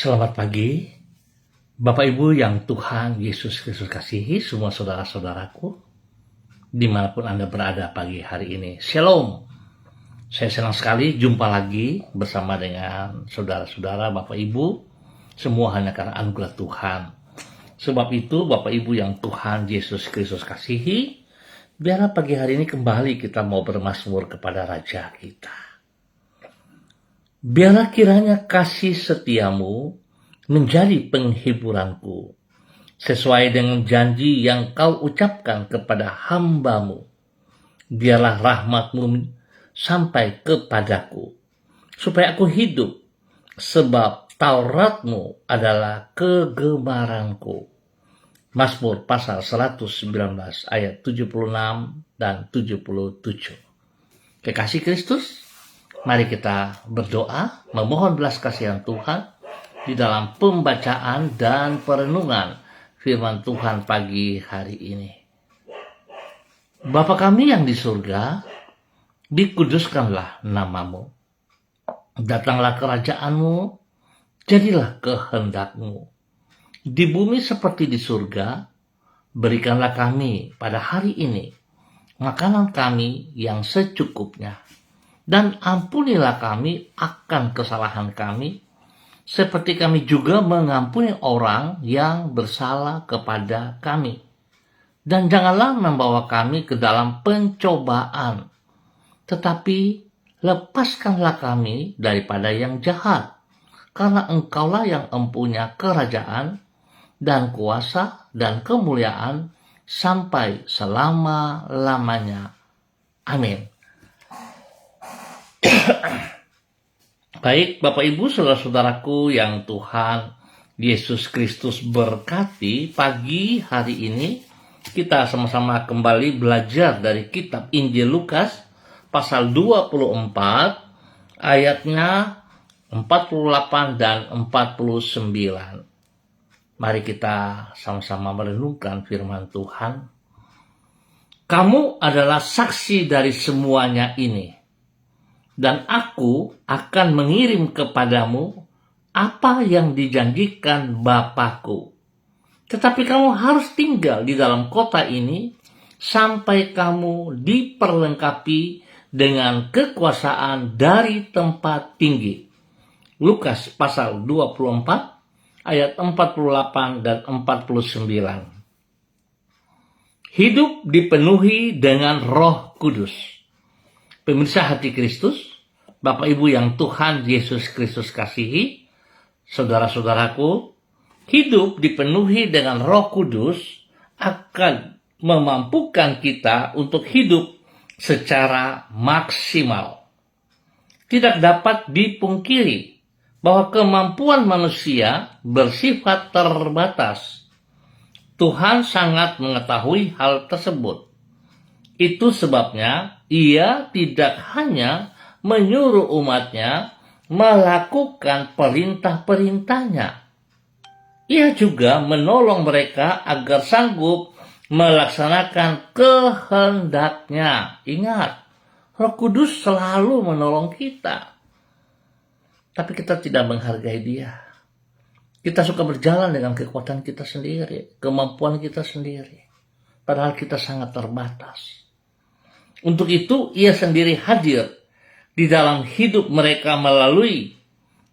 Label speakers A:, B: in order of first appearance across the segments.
A: Selamat pagi, Bapak Ibu yang Tuhan Yesus Kristus kasihi, semua saudara-saudaraku, dimanapun Anda berada pagi hari ini. Shalom, saya senang sekali jumpa lagi bersama dengan saudara-saudara, Bapak Ibu, semua hanya karena anugerah Tuhan. Sebab itu, Bapak Ibu yang Tuhan Yesus Kristus kasihi, biarlah pagi hari ini kembali kita mau bermazmur kepada Raja kita. Biarlah kiranya kasih setiamu menjadi penghiburanku, sesuai dengan janji yang kau ucapkan kepada hambamu. Biarlah rahmatmu sampai kepadaku, supaya aku hidup, sebab Tauratmu adalah kegemaranku. Mazmur pasal 119 ayat 76 dan 77. Kekasih Kristus, mari kita berdoa, memohon belas kasihan Tuhan di dalam pembacaan dan perenungan firman Tuhan pagi hari ini. Bapa kami yang di surga, dikuduskanlah namamu. Datanglah kerajaanmu, jadilah kehendakmu. Di bumi seperti di surga, berikanlah kami pada hari ini makanan kami yang secukupnya. Dan ampunilah kami akan kesalahan kami, seperti kami juga mengampuni orang yang bersalah kepada kami. Dan janganlah membawa kami ke dalam pencobaan, tetapi lepaskanlah kami daripada yang jahat, karena Engkaulah yang empunya kerajaan dan kuasa dan kemuliaan sampai selama-lamanya. Amin. Baik, Bapak Ibu, saudara-saudaraku yang Tuhan Yesus Kristus berkati, pagi hari ini kita sama-sama kembali belajar dari kitab Injil Lukas pasal 24 ayatnya 48 dan 49. Mari kita sama-sama merenungkan firman Tuhan. Kamu adalah saksi dari semuanya ini, dan aku akan mengirim kepadamu apa yang dijanjikan Bapakku. Tetapi kamu harus tinggal di dalam kota ini sampai kamu diperlengkapi dengan kekuasaan dari tempat tinggi. Lukas pasal 24 ayat 48 dan 49. Hidup dipenuhi dengan Roh Kudus. Pemirsa hati Kristus, Bapak Ibu yang Tuhan Yesus Kristus kasihi, saudara-saudaraku, hidup dipenuhi dengan Roh Kudus akan memampukan kita untuk hidup secara maksimal. Tidak dapat dipungkiri bahwa kemampuan manusia bersifat terbatas. Tuhan sangat mengetahui hal tersebut. Itu sebabnya Ia tidak hanya menyuruh umatnya melakukan perintah-perintahnya. Ia juga menolong mereka agar sanggup melaksanakan kehendaknya. Ingat, Roh Kudus selalu menolong kita. Tapi kita tidak menghargai Dia. Kita suka berjalan dengan kekuatan kita sendiri, kemampuan kita sendiri. Padahal kita sangat terbatas. Untuk itu Ia sendiri hadir di dalam hidup mereka melalui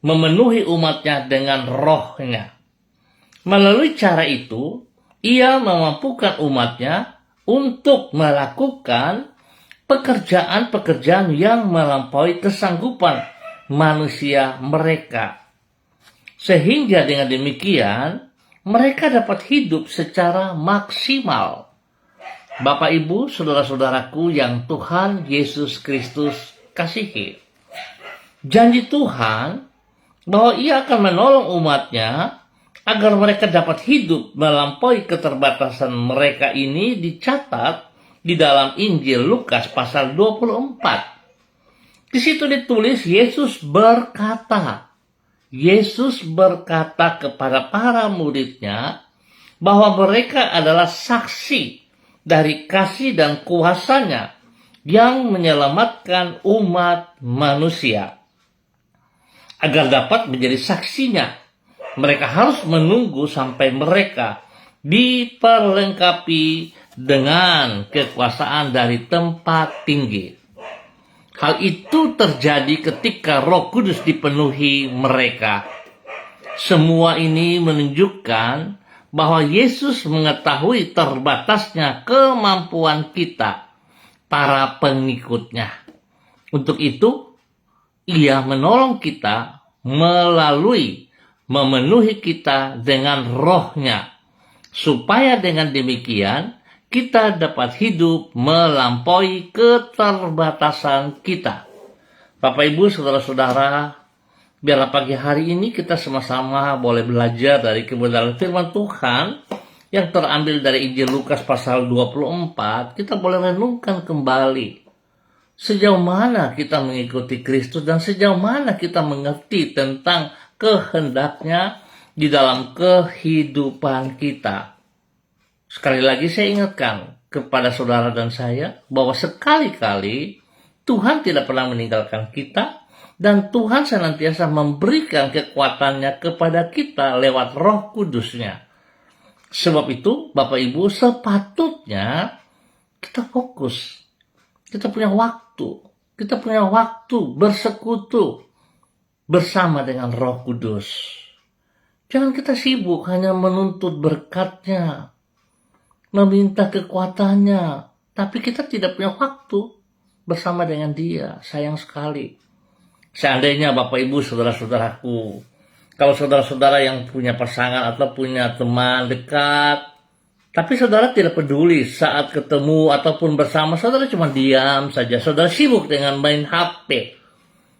A: memenuhi umatnya dengan Roh-Nya. Melalui cara itu, Ia memampukan umatnya untuk melakukan pekerjaan-pekerjaan yang melampaui kesanggupan manusia mereka. Sehingga dengan demikian, mereka dapat hidup secara maksimal. Bapak Ibu, saudara-saudaraku yang Tuhan Yesus Kristus kasihi. Janji Tuhan bahwa Ia akan menolong umatnya agar mereka dapat hidup melampaui keterbatasan mereka ini dicatat di dalam Injil Lukas pasal 24. Di situ ditulis Yesus berkata kepada para muridnya bahwa mereka adalah saksi dari kasih dan kuasa-Nya yang menyelamatkan umat manusia. Agar dapat menjadi saksinya Mereka harus menunggu sampai mereka diperlengkapi dengan kekuasaan dari tempat tinggi. Hal itu terjadi ketika Roh Kudus dipenuhi mereka. Semua ini menunjukkan bahwa Yesus mengetahui terbatasnya kemampuan kita, para pengikutnya. Untuk itu, Ia menolong kita melalui memenuhi kita dengan Roh-Nya, supaya dengan demikian kita dapat hidup melampaui keterbatasan kita. Bapak, Ibu, saudara-saudara, biarlah pagi hari ini kita sama-sama boleh belajar dari kebenaran firman Tuhan yang terambil dari Injil Lukas pasal 24. Kita boleh renungkan kembali sejauh mana kita mengikuti Kristus dan sejauh mana kita mengerti tentang kehendaknya di dalam kehidupan kita. Sekali lagi saya ingatkan kepada saudara dan saya bahwa sekali-kali Tuhan tidak pernah meninggalkan kita dan Tuhan senantiasa memberikan kekuatannya kepada kita lewat Roh Kudus-Nya. Sebab itu, Bapak Ibu, sepatutnya kita fokus. Kita punya waktu bersekutu bersama dengan Roh Kudus. Jangan kita sibuk hanya menuntut berkat-Nya, meminta kekuatannya, tapi kita tidak punya waktu bersama dengan Dia. Sayang sekali. Seandainya Bapak Ibu saudara-saudaraku, kalau saudara-saudara yang punya pasangan atau punya teman dekat, tapi saudara tidak peduli saat ketemu ataupun bersama, saudara cuma diam saja, saudara sibuk dengan main HP.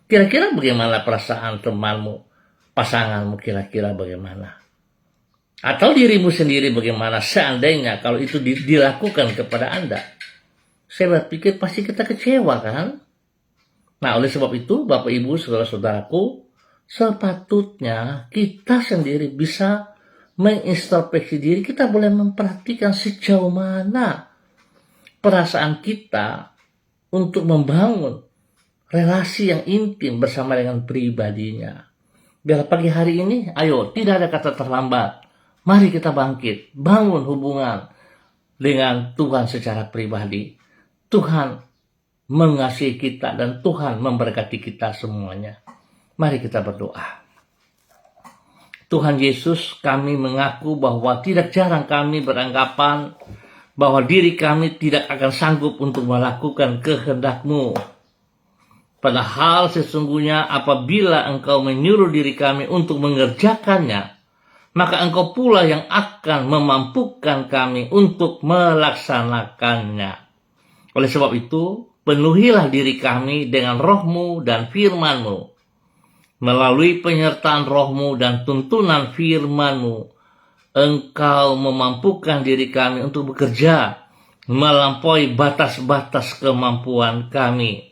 A: Kira-kira bagaimana perasaan temanmu, pasanganmu, kira-kira bagaimana? Atau dirimu sendiri bagaimana seandainya kalau itu dilakukan kepada Anda? Saya berpikir pasti kita kecewa, kan? Nah, oleh sebab itu, Bapak Ibu saudara-saudaraku, sepatutnya kita sendiri bisa mengintrospeksi diri. Kita boleh memperhatikan sejauh mana perasaan kita untuk membangun relasi yang intim bersama dengan pribadinya. Biar pagi hari ini, ayo, tidak ada kata terlambat. Mari kita bangkit, bangun hubungan dengan Tuhan secara pribadi. Tuhan mengasihi kita dan Tuhan memberkati kita semuanya. Mari kita berdoa. Tuhan Yesus, kami mengaku bahwa tidak jarang kami beranggapan bahwa diri kami tidak akan sanggup untuk melakukan kehendak-Mu. Padahal sesungguhnya apabila Engkau menyuruh diri kami untuk mengerjakannya, maka Engkau pula yang akan memampukan kami untuk melaksanakannya. Oleh sebab itu, penuhilah diri kami dengan Roh-Mu dan firman-Mu. Melalui penyertaan Roh-Mu dan tuntunan firman-Mu, Engkau memampukan diri kami untuk bekerja melampaui batas-batas kemampuan kami.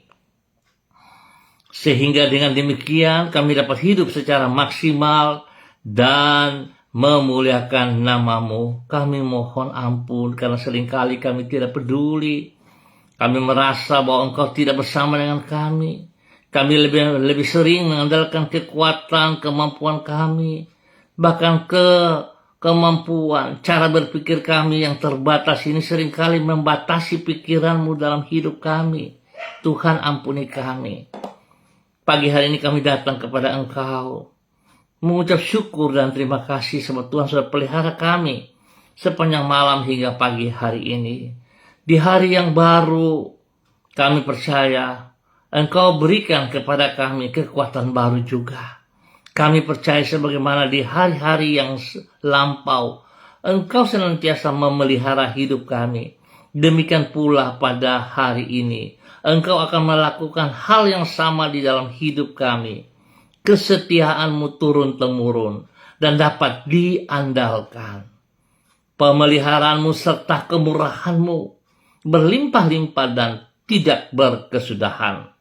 A: Sehingga dengan demikian kami dapat hidup secara maksimal dan memuliakan nama-Mu. Kami mohon ampun karena seringkali kami tidak peduli. Kami merasa bahwa Engkau tidak bersama dengan kami. Kami lebih sering mengandalkan kekuatan, kemampuan kami. Bahkan kemampuan, cara berpikir kami yang terbatas ini seringkali membatasi pikiran-Mu dalam hidup kami. Tuhan, ampuni kami. Pagi hari ini kami datang kepada Engkau, mengucap syukur dan terima kasih sebab Tuhan sudah pelihara kami sepanjang malam hingga pagi hari ini. Di hari yang baru, kami percaya Engkau berikan kepada kami kekuatan baru juga. Kami percaya sebagaimana di hari-hari yang lampau, Engkau senantiasa memelihara hidup kami. Demikian pula pada hari ini, Engkau akan melakukan hal yang sama di dalam hidup kami. Kesetiaan-Mu turun-temurun dan dapat diandalkan. Pemeliharaan-Mu serta kemurahan-Mu berlimpah-limpah dan tidak berkesudahan.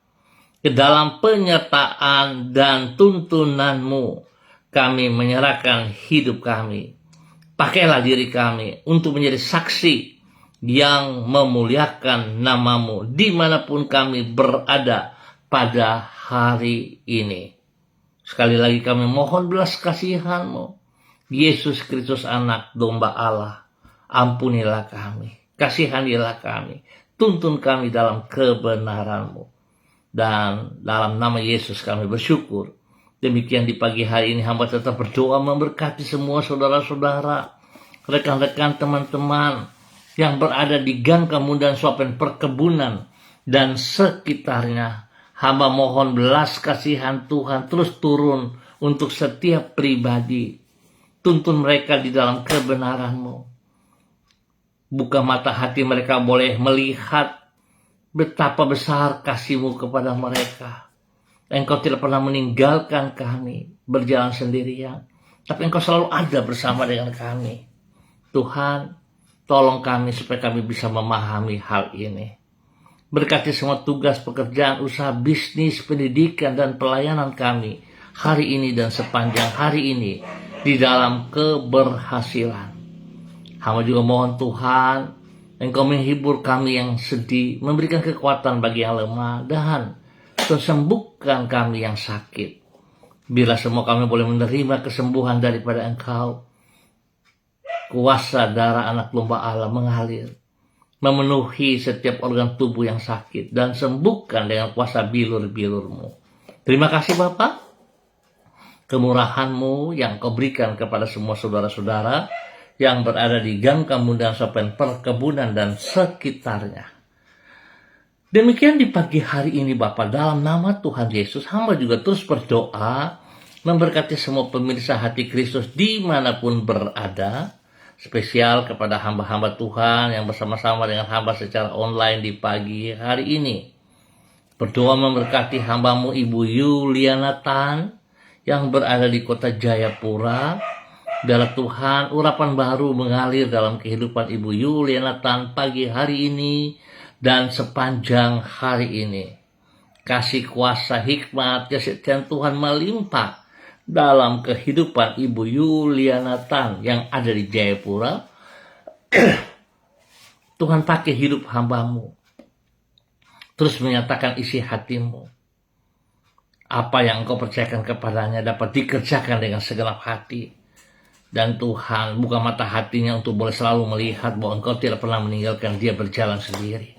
A: Ke dalam penyertaan dan tuntunan-Mu, kami menyerahkan hidup kami. Pakailah diri kami untuk menjadi saksi yang memuliakan nama-Mu dimanapun kami berada pada hari ini. Sekali lagi kami mohon belas kasihan-Mu. Yesus Kristus anak domba Allah, ampunilah kami, kasihanilah kami, tuntun kami dalam kebenaran-Mu. Dan dalam nama Yesus kami bersyukur. Demikian di pagi hari ini hamba tetap berdoa memberkati semua saudara-saudara, rekan-rekan, teman-teman yang berada di gang kemudian Suapen perkebunan dan sekitarnya. Hamba mohon belas kasihan Tuhan terus turun untuk setiap pribadi. Tuntun mereka di dalam kebenaran-Mu. Buka mata hati mereka boleh melihat betapa besar kasih-Mu kepada mereka. Engkau tidak pernah meninggalkan kami berjalan sendirian, tapi Engkau selalu ada bersama dengan kami. Tuhan, tolong kami supaya kami bisa memahami hal ini. Berkati semua tugas, pekerjaan, usaha, bisnis, pendidikan, dan pelayanan kami hari ini dan sepanjang hari ini di dalam keberhasilan. Hamba juga mohon Tuhan, Engkau menghibur kami yang sedih, memberikan kekuatan bagi yang lemah, dan sembuhkan kami yang sakit. Bila semua kami boleh menerima kesembuhan daripada Engkau, kuasa darah anak domba Allah mengalir, memenuhi setiap organ tubuh yang sakit, dan sembuhkan dengan kuasa bilur-bilur-Mu. Terima kasih Bapa, kemurahan-Mu yang Kau berikan kepada semua saudara-saudara yang berada di gang kemudian Suapen perkebunan dan sekitarnya. Demikian di pagi hari ini Bapa, dalam nama Tuhan Yesus, hamba juga terus berdoa memberkati semua pemirsa hati Kristus dimanapun berada, spesial kepada hamba-hamba Tuhan yang bersama-sama dengan hamba secara online di pagi hari ini. Berdoa memberkati hamba-Mu Ibu Yuliana Tan yang berada di kota Jayapura. Biarlah Tuhan urapan baru mengalir dalam kehidupan Ibu Yuliana Tan pagi hari ini dan sepanjang hari ini. Kasih kuasa hikmat kesetiaan Tuhan melimpah dalam kehidupan Ibu Yuliana Tan yang ada di Jayapura. Tuhan pakai hidup hamba-Mu, terus menyatakan isi hati-Mu. Apa yang Engkau percayakan kepadanya dapat dikerjakan dengan segenap hati. Dan Tuhan buka mata hatinya untuk boleh selalu melihat bahwa Engkau tidak pernah meninggalkan dia berjalan sendiri,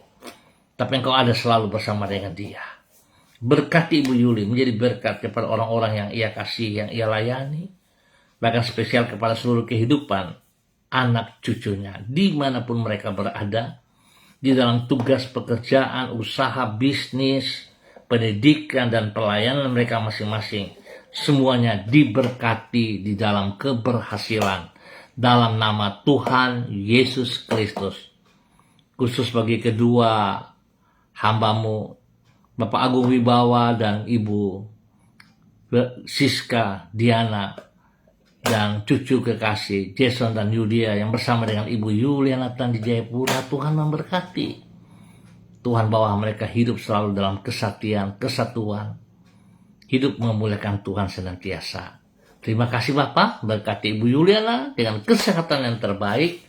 A: tapi Engkau ada selalu bersama dengan dia. Berkati Ibu Yuli menjadi berkat kepada orang-orang yang ia kasih, yang ia layani, bahkan spesial kepada seluruh kehidupan anak cucunya dimanapun mereka berada, di dalam tugas pekerjaan, usaha, bisnis, pendidikan, dan pelayanan mereka masing-masing. Semuanya diberkati di dalam keberhasilan dalam nama Tuhan Yesus Kristus. Khusus bagi kedua hamba-Mu Bapak Agung Wibawa dan Ibu Siska Diana dan cucu kekasih Jason dan Yudia yang bersama dengan Ibu Yuliana Tan di Jayapura. Tuhan memberkati. Tuhan bawa mereka hidup selalu dalam kesatian, kesatuan, hidup memuliakan Tuhan senantiasa. Terima kasih Bapak, berkati Ibu Yuliana dengan kesehatan yang terbaik,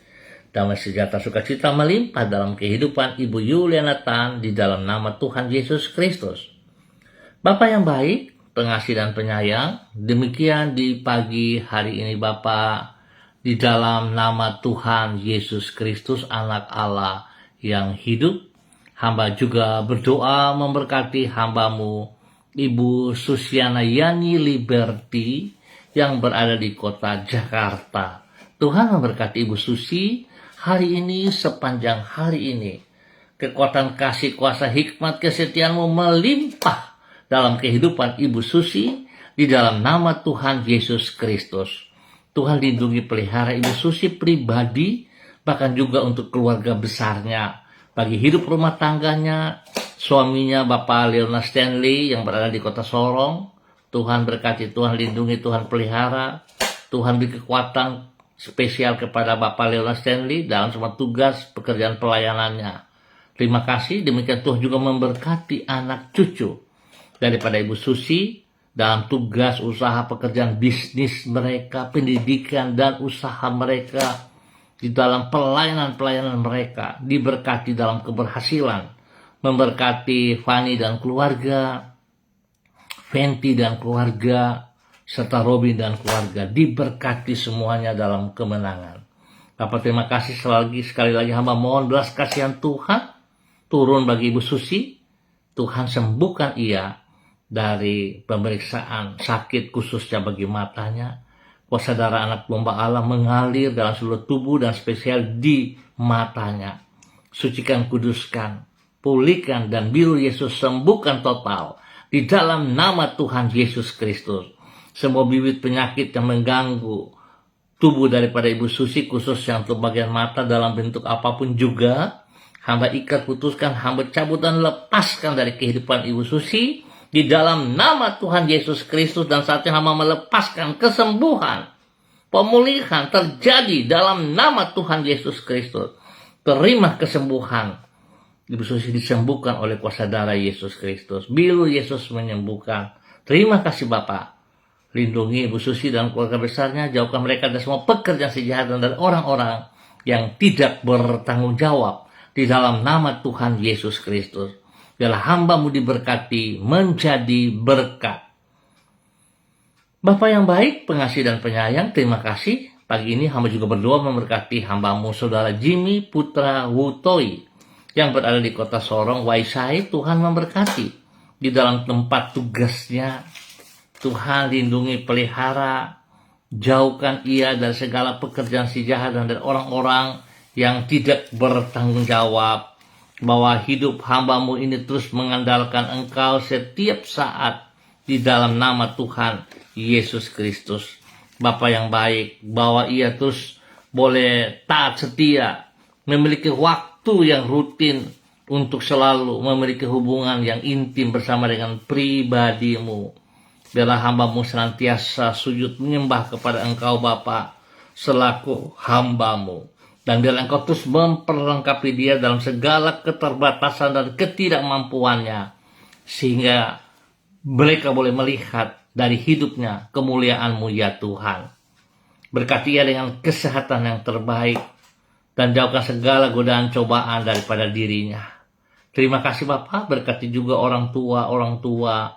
A: damai sejahtera sukacita melimpah dalam kehidupan Ibu Yuliana Tan di dalam nama Tuhan Yesus Kristus. Bapak yang baik, pengasih dan penyayang, demikian di pagi hari ini Bapak, di dalam nama Tuhan Yesus Kristus anak Allah yang hidup, hamba juga berdoa memberkati hamba-Mu Ibu Susiana Yani Liberty yang berada di kota Jakarta. Tuhan memberkati Ibu Susi hari ini sepanjang hari ini. Kekuatan kasih kuasa hikmat kesetiaan-Mu melimpah dalam kehidupan Ibu Susi di dalam nama Tuhan Yesus Kristus. Tuhan lindungi pelihara Ibu Susi pribadi, bahkan juga untuk keluarga besarnya, bagi hidup rumah tangganya, suaminya Bapak Leona Stanley yang berada di kota Sorong. Tuhan berkati, Tuhan lindungi, Tuhan pelihara. Tuhan beri kekuatan spesial kepada Bapak Leona Stanley dalam semua tugas pekerjaan pelayanannya. Terima kasih. Demikian Tuhan juga memberkati anak cucu daripada Ibu Susi dalam tugas usaha pekerjaan bisnis mereka, pendidikan dan usaha mereka, di dalam pelayanan-pelayanan mereka, diberkati dalam keberhasilan. Memberkati Fani dan keluarga, Fenty dan keluarga, serta Robin dan keluarga. Diberkati semuanya dalam kemenangan. Bapak terima kasih sekali lagi hamba mohon belas kasihan Tuhan turun bagi Ibu Susi. Tuhan sembuhkan ia dari pemeriksaan sakit khususnya bagi matanya. Kuasa darah anak domba Allah mengalir dalam seluruh tubuh dan spesial di matanya. Sucikan, kuduskan, pulihkan, dan biru Yesus sembuhkan total. Di dalam nama Tuhan Yesus Kristus. Semua bibit penyakit yang mengganggu tubuh daripada Ibu Susi, khususnya untuk bagian mata dalam bentuk apapun juga, hamba ikat, putuskan, hamba cabut dan lepaskan dari kehidupan Ibu Susi. Di dalam nama Tuhan Yesus Kristus, dan saatnya hamba melepaskan kesembuhan, pemulihan terjadi dalam nama Tuhan Yesus Kristus. Terima kesembuhan. Ibu Susi disembuhkan oleh kuasa darah Yesus Kristus. Biru Yesus menyembuhkan. Terima kasih Bapak. Lindungi Ibu Susi dan keluarga besarnya. Jauhkan mereka dari semua pekerjaan sejahat dan dari orang-orang yang tidak bertanggung jawab. Di dalam nama Tuhan Yesus Kristus. Biarlah hamba-Mu diberkati menjadi berkat. Bapa yang baik, pengasih dan penyayang, terima kasih. Pagi ini hamba juga berdoa memberkati hamba-Mu Saudara Jimmy Putra Wutoi yang berada di kota Sorong, Waisai. Tuhan memberkati di dalam tempat tugasnya. Tuhan lindungi, pelihara, jauhkan ia dari segala pekerjaan si jahat dan dari orang-orang yang tidak bertanggung jawab. Bahwa hidup hamba-Mu ini terus mengandalkan Engkau setiap saat di dalam nama Tuhan Yesus Kristus. Bapa yang baik, bahwa ia terus boleh taat setia, memiliki waktu yang rutin untuk selalu memiliki hubungan yang intim bersama dengan pribadi-Mu. Biarlah hamba-Mu senantiasa sujud menyembah kepada Engkau Bapa selaku hamba-Mu. Dan biarlah Engkau terus memperlengkapi dia dalam segala keterbatasan dan ketidakmampuannya. Sehingga mereka boleh melihat dari hidupnya kemuliaan-Mu ya Tuhan. Berkati ia dengan kesehatan yang terbaik. Dan jauhkan segala godaan cobaan daripada dirinya. Terima kasih Bapak, berkati juga orang tua.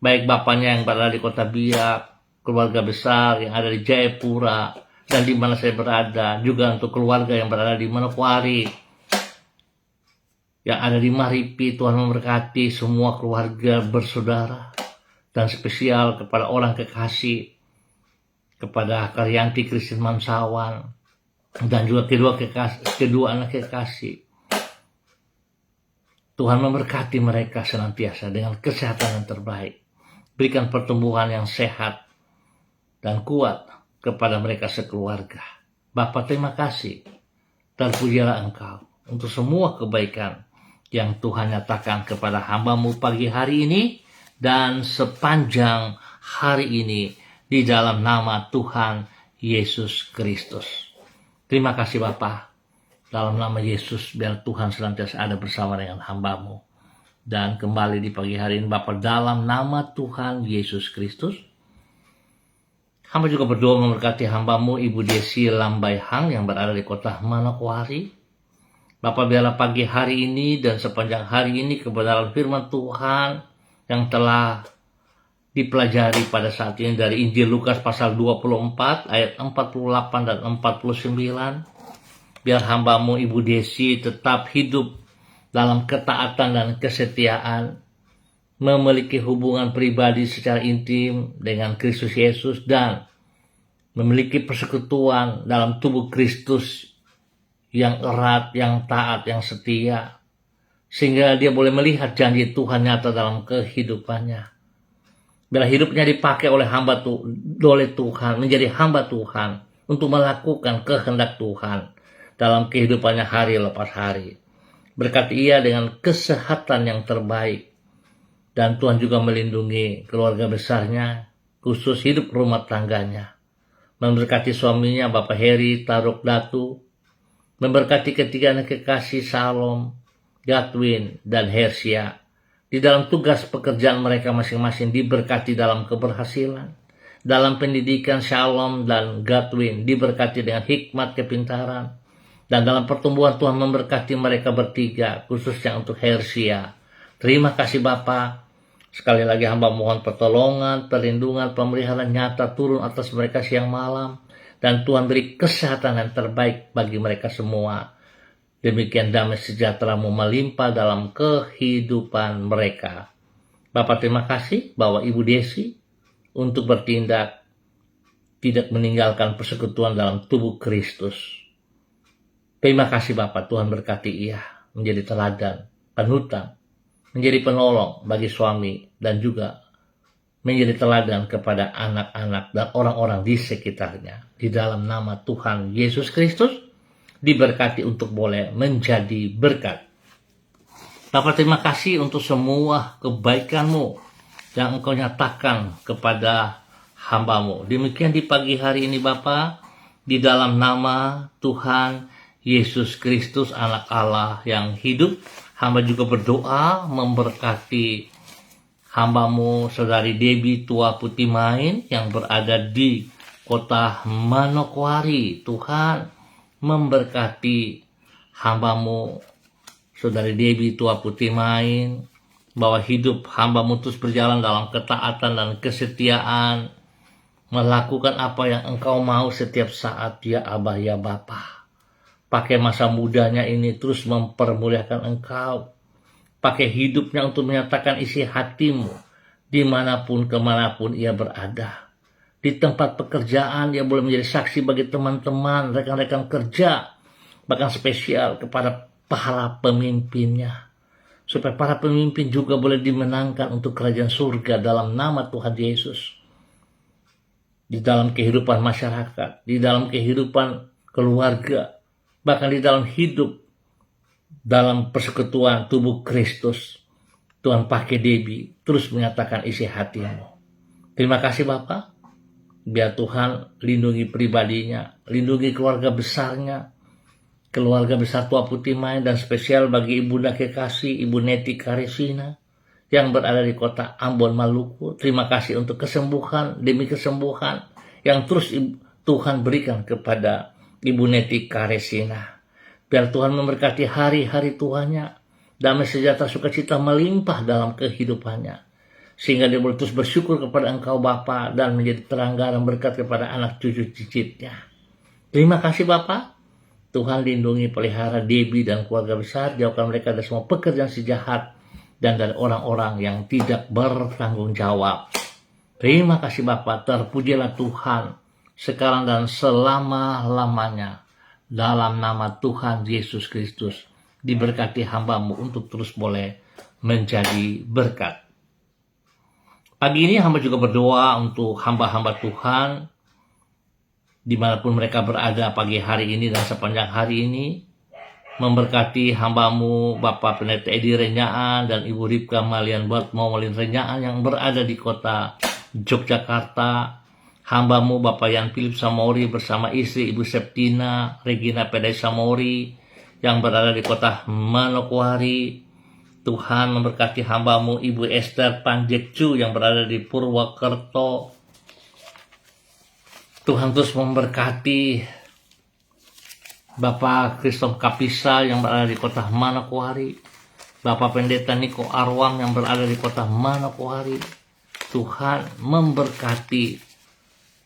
A: Baik bapaknya yang berada di kota Biak, keluarga besar yang ada di Jayapura, dan di mana saya berada, juga untuk keluarga yang berada di Manokwari, yang ada di Maripi. Tuhan memberkati semua keluarga bersaudara, dan spesial kepada orang kekasih, kepada Karyanti Kristin Mansawan, dan juga kedua anak kekasih. Tuhan memberkati mereka senantiasa dengan kesehatan yang terbaik. Berikan pertumbuhan yang sehat dan kuat kepada mereka sekeluarga. Bapa terima kasih. Terpujilah Engkau untuk semua kebaikan yang Tuhan nyatakan kepada hamba-Mu pagi hari ini dan sepanjang hari ini di dalam nama Tuhan Yesus Kristus. Terima kasih Bapa. Dalam nama Yesus biar Tuhan senantiasa ada bersama dengan hamba-Mu. Dan kembali di pagi hari ini Bapa, dalam nama Tuhan Yesus Kristus, hamba juga berdoa memberkati hamba-Mu Ibu Desi Lambai Hang yang berada di kota Manokwari. Bapa biarlah pagi hari ini dan sepanjang hari ini kebenaran firman Tuhan yang telah dipelajari pada saat ini dari Injil Lukas pasal 24 ayat 48 dan 49. Biar hamba-Mu Ibu Desi tetap hidup dalam ketaatan dan kesetiaan, memiliki hubungan pribadi secara intim dengan Kristus Yesus, dan memiliki persekutuan dalam tubuh Kristus yang erat, yang taat, yang setia, sehingga dia boleh melihat janji Tuhan nyata dalam kehidupannya. Bila hidupnya dipakai oleh Tuhan, menjadi hamba Tuhan untuk melakukan kehendak Tuhan dalam kehidupannya hari lepas hari. Berkati ia dengan kesehatan yang terbaik. Dan Tuhan juga melindungi keluarga besarnya, khusus hidup rumah tangganya. Memberkati suaminya Bapak Heri Taruk Datu. Memberkati ketiga anak kekasih Salom, Gatwin, dan Hersia. Di dalam tugas pekerjaan mereka masing-masing diberkati dalam keberhasilan. Dalam pendidikan Shalom dan Gatwin diberkati dengan hikmat kepintaran. Dan dalam pertumbuhan Tuhan memberkati mereka bertiga, khususnya untuk Hersia. Terima kasih Bapa. Sekali lagi hamba mohon pertolongan, perlindungan, pemeliharaan nyata turun atas mereka siang malam. Dan Tuhan beri kesehatan yang terbaik bagi mereka semua. Demikian damai sejahtera-Mu melimpah dalam kehidupan mereka. Bapak terima kasih bahwa Ibu Desi untuk bertindak tidak meninggalkan persekutuan dalam tubuh Kristus. Terima kasih Bapak, Tuhan berkati ia menjadi teladan, panutan, menjadi penolong bagi suami dan juga menjadi teladan kepada anak-anak dan orang-orang di sekitarnya. Di dalam nama Tuhan Yesus Kristus, diberkati untuk boleh menjadi berkat. Bapak terima kasih untuk semua kebaikan-Mu yang Engkau nyatakan kepada hamba-Mu. Demikian di pagi hari ini Bapak, di dalam nama Tuhan Yesus Kristus anak Allah yang hidup, hamba juga berdoa memberkati hamba-Mu Saudari Debbie Tua Putih Main yang berada di kota Manokwari. Tuhan memberkati hamba-Mu Saudari Debbie Tua Putih Main, bahwa hidup hamba-Mu terus berjalan dalam ketaatan dan kesetiaan, melakukan apa yang Engkau mau setiap saat, ya Abah, ya Bapa. Pakai masa mudanya ini terus mempermuliakan Engkau. Pakai hidupnya untuk menyatakan isi hati-Mu dimanapun kemanapun ia berada. Di tempat pekerjaan ia boleh menjadi saksi bagi teman-teman, rekan-rekan kerja, bahkan spesial kepada para pemimpinnya. Supaya para pemimpin juga boleh dimenangkan untuk kerajaan surga dalam nama Tuhan Yesus. Di dalam kehidupan masyarakat, di dalam kehidupan keluarga, bahkan di dalam hidup, dalam persekutuan tubuh Kristus. Tuhan pakai Debbie terus menyatakan isi hati-Mu. Terima kasih Bapak. Biar Tuhan lindungi pribadinya, lindungi keluarga besarnya, keluarga besar Tua Putih Main, dan spesial bagi Ibunda Kekasih, Ibu Neti Karesina yang berada di kota Ambon, Maluku. Terima kasih untuk kesembuhan demi kesembuhan yang terus Tuhan berikan kepada Ibu Neti Karesina. Biar Tuhan memberkati hari-hari tuanya, damai sejahtera sukacita melimpah dalam kehidupannya, sehingga dia boleh terus bersyukur kepada Engkau Bapa dan menjadi teranggaran berkat kepada anak cucu cicitnya. Terima kasih Bapak. Tuhan lindungi pelihara Debbie dan keluarga besar, jauhkan mereka dari semua pekerjaan si jahat dan dari orang-orang yang tidak bertanggung jawab. Terima kasih Bapa, terpujilah Tuhan sekarang dan selama-lamanya. Dalam nama Tuhan Yesus Kristus, diberkati hamba-Mu untuk terus boleh menjadi berkat. Pagi ini hamba juga berdoa untuk hamba-hamba Tuhan dimanapun mereka berada pagi hari ini dan sepanjang hari ini, memberkati hamba-Mu Bapak Pendeta Edi Renyaan dan Ibu Ripka Malian Maulin Renyaan yang berada di kota Yogyakarta, hamba-Mu Bapak Yan Philip Samori bersama istri Ibu Septina Regina Pedai Samori yang berada di kota Manokwari. Tuhan memberkati hamba-Mu Ibu Esther Panjekcu yang berada di Purwokerto. Tuhan terus memberkati Bapak Christoph Kapisa yang berada di kota Manokwari, Bapak Pendeta Niko Arwam yang berada di kota Manokwari. Tuhan memberkati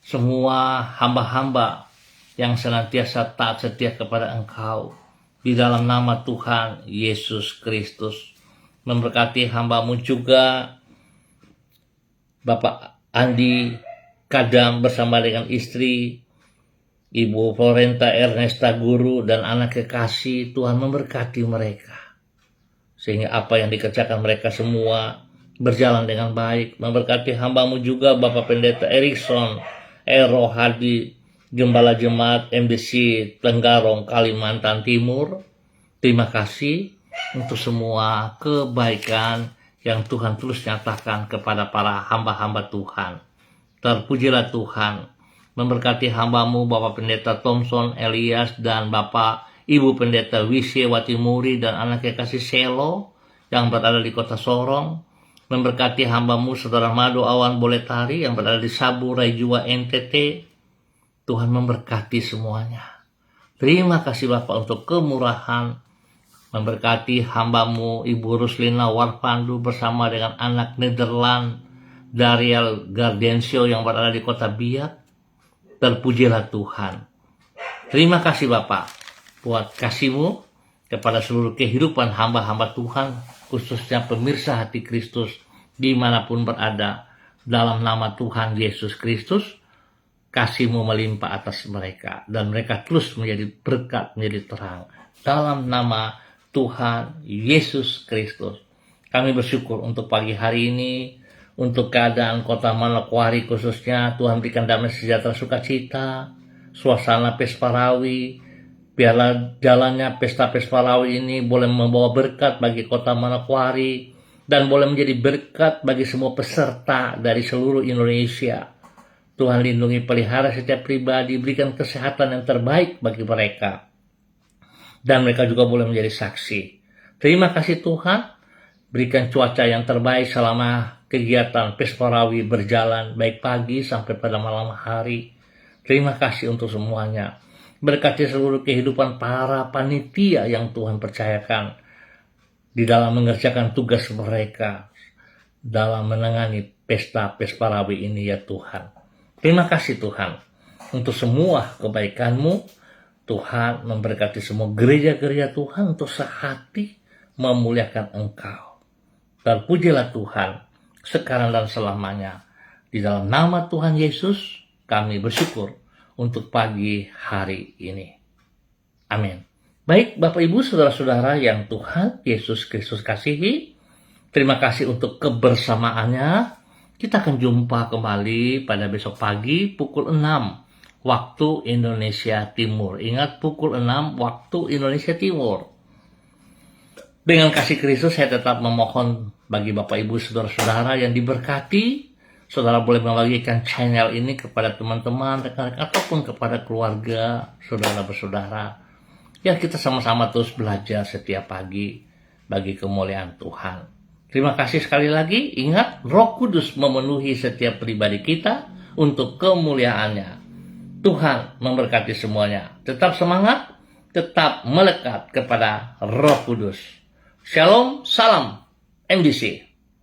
A: semua hamba-hamba yang senantiasa taat setia kepada Engkau. Di dalam nama Tuhan Yesus Kristus. Memberkati hamba-Mu juga Bapak Andi Kadam bersama dengan istri Ibu Florenta Ernesta Guru dan anak kekasih. Tuhan memberkati mereka sehingga apa yang dikerjakan mereka semua berjalan dengan baik. Memberkati hamba-Mu juga Bapak Pendeta Erikson Ero Hadi, Gembala Jemaat MDC Tenggarong Kalimantan Timur. Terima kasih untuk semua kebaikan yang Tuhan terus nyatakan kepada para hamba-hamba Tuhan. Terpujilah Tuhan. Memberkati hamba-Mu Bapak Pendeta Thompson Elias dan Bapak Ibu Pendeta Wisyewati Muri dan anak kekasih Selo yang berada di kota Sorong. Memberkati hamba-Mu Saudara Mado Awan Boletari yang berada di Sabu Raijua NTT. Tuhan memberkati semuanya. Terima kasih Bapak untuk kemurahan, memberkati hambamu Ibu Ruslina Warpandu bersama dengan anak Nederland Dariel Gardensio yang berada di kota Biak. Terpujilah Tuhan. Terima kasih Bapak buat kasih-Mu kepada seluruh kehidupan hamba-hamba Tuhan, khususnya pemirsa hati Kristus dimanapun berada. Dalam nama Tuhan Yesus Kristus, kasih-Mu melimpah atas mereka, dan mereka terus menjadi berkat, menjadi terang. Dalam nama Tuhan Yesus Kristus, kami bersyukur untuk pagi hari ini, untuk keadaan kota Manokwari khususnya. Tuhan berikan damai sejahtera sukacita, suasana Pesparawi. Biarlah jalannya pesta Pesparawi ini boleh membawa berkat bagi kota Manokwari, dan boleh menjadi berkat bagi semua peserta dari seluruh Indonesia. Tuhan lindungi, pelihara setiap pribadi, berikan kesehatan yang terbaik bagi mereka, dan mereka juga boleh menjadi saksi. Terima kasih Tuhan, berikan cuaca yang terbaik selama kegiatan Pesparawi berjalan, baik pagi sampai pada malam hari. Terima kasih untuk semuanya. Berkati seluruh kehidupan para panitia yang Tuhan percayakan di dalam mengerjakan tugas mereka dalam menangani pesta Pesparawi ini ya Tuhan. Terima kasih Tuhan untuk semua kebaikan-Mu. Tuhan memberkati semua gereja-gereja Tuhan untuk sehati memuliakan Engkau. Terpujilah Tuhan sekarang dan selamanya. Di dalam nama Tuhan Yesus kami bersyukur untuk pagi hari ini. Amin. Baik Bapak Ibu Saudara-saudara yang Tuhan Yesus Kristus kasihi, terima kasih untuk kebersamaannya. Kita akan jumpa kembali pada besok pagi pukul 6 waktu Indonesia Timur. Ingat, pukul 6 waktu Indonesia Timur. Dengan kasih Kristus saya tetap memohon bagi Bapak Ibu Saudara-saudara yang diberkati, saudara boleh membagikan channel ini kepada teman-teman, rekan-rekan, ataupun kepada keluarga, saudara bersaudara. Ya, kita sama-sama terus belajar setiap pagi bagi kemuliaan Tuhan. Terima kasih sekali lagi. Ingat, Roh Kudus memenuhi setiap pribadi kita untuk kemuliaannya. Tuhan memberkati semuanya. Tetap semangat, tetap melekat kepada Roh Kudus. Shalom, salam MDC.